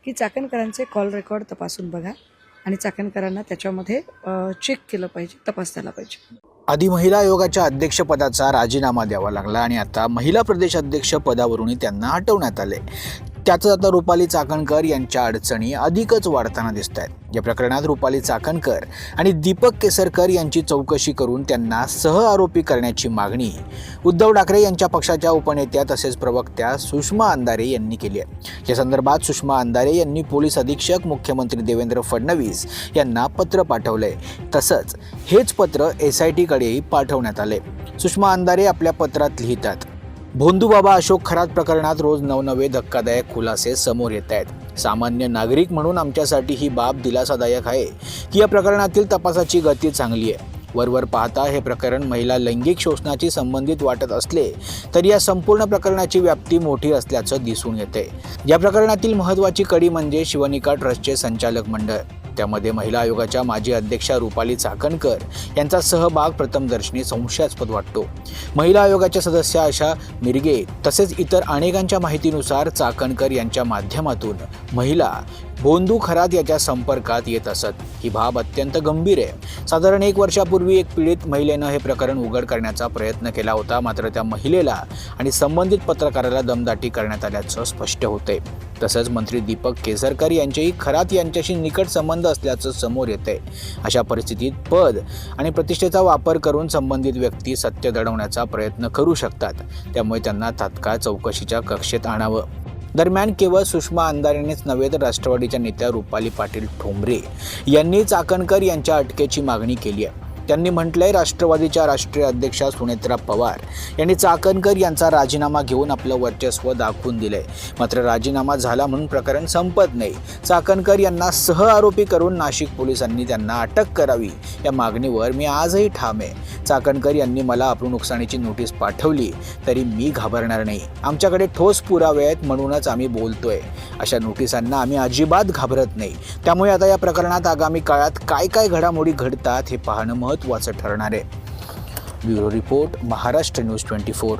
की चाकणकरांचे call record तपासून बघा आणि चाकणकरांना त्याच्यामध्ये चेक केलं पाहिजे, तपासताना पाहिजे. आधी महिला आयोगाच्या अध्यक्षपदाचा राजीनामा द्यावा लागला आणि आता महिला प्रदेश अध्यक्ष पदावरूनही त्यांना हटवण्यात आले. त्यातच आता रुपाली चाकणकर यांच्या अडचणी अधिकच वाढताना दिसत आहेत. या प्रकरणात रुपाली चाकणकर आणि दीपक केसरकर यांची चौकशी करून त्यांना सहआरोपी करण्याची मागणी उद्धव ठाकरे यांच्या पक्षाच्या उपनेत्या तसेच प्रवक्त्या सुषमा अंधारे यांनी केली आहे. या संदर्भात सुषमा अंधारे यांनी पोलीस अधीक्षक मुख्यमंत्री देवेंद्र फडणवीस यांना पत्र पाठवले. तसंच हेच पत्र SITकडेही पाठवण्यात आले. सुषमा अंधारे आपल्या पत्रात लिहितात, भोंदूबाबा अशोक खरात प्रकरणात रोज नवनवे धक्कादायक खुलासे समोर येत आहेत. सामान्य नागरिक म्हणून आमच्यासाठी ही बाब दिलासादायक आहे की या प्रकरणातील तपासाची गती चांगली आहे. वरवर पाहता हे प्रकरण महिला लैंगिक शोषणाशी संबंधित वाटत असले तरी या संपूर्ण प्रकरणाची व्याप्ती मोठी असल्याचं दिसून येते. या प्रकरणातील महत्त्वाची कडी म्हणजे शिवनिका ट्रस्टचे संचालक मंडळ. त्यामध्ये महिला आयोगाच्या माजी अध्यक्षा रुपाली चाकणकर यांचा सहभाग प्रथमदर्शनी संशयास्पद वाटतो. महिला आयोगाच्या सदस्य आशा मिरगे तसेच इतर अनेकांच्या माहितीनुसार चाकणकर यांच्या माध्यमातून महिला भोंदू खरात याच्या संपर्कात येत असत. ही बाब अत्यंत गंभीर आहे. साधारण 1 वर्षापूर्वी एक पीडित महिलेनं हे प्रकरण उघड करण्याचा प्रयत्न केला होता, मात्र त्या महिलेला आणि संबंधित पत्रकाराला दमदाटी करण्यात आल्याचं स्पष्ट होते. तसंच मंत्री दीपक केसरकर यांचेही खरात यांच्याशी निकट संबंध असल्याचं समोर येते. अशा परिस्थितीत पद आणि प्रतिष्ठेचा वापर करून संबंधित व्यक्ती सत्य दडवण्याचा प्रयत्न करू शकतात. त्यामुळे त्यांना तात्काळ चौकशीच्या कक्षेत आणावं. दरम्यान केवळ सुषमा अंधारेनेच नव्हे तर राष्ट्रवादीच्या नेत्या रुपाली पाटील ठोंबरे यांनी चाकणकर यांच्या अटकेची मागणी केली आहे. त्यांनी म्हटलंय, राष्ट्रवादीच्या राष्ट्रीय अध्यक्षा सुनेत्रा पवार यांनी चाकणकर यांचा राजीनामा घेऊन आपलं वर्चस्व दाखवून दिलंय. मात्र राजीनामा झाला म्हणून प्रकरण संपत नाही. चाकणकर यांना सहआरोपी करून नाशिक पोलिसांनी त्यांना अटक करावी या मागणीवर मी आजही ठाम आहे. चाकणकर यांनी मला अब्रू नुकसानीची नोटीस पाठवली तरी मी घाबरणार नाही. आमच्याकडे ठोस पुरावे आहेत म्हणूनच आम्ही बोलतोय. अशा नोटिसांना आम्ही अजिबात घाबरत नाही. त्यामुळे आता या प्रकरणात आगामी काळात काय काय घडामोडी घडतात हे पाहणं महत्त्वाचं ठरणार आहे. Bureau report, Maharashtra news 24.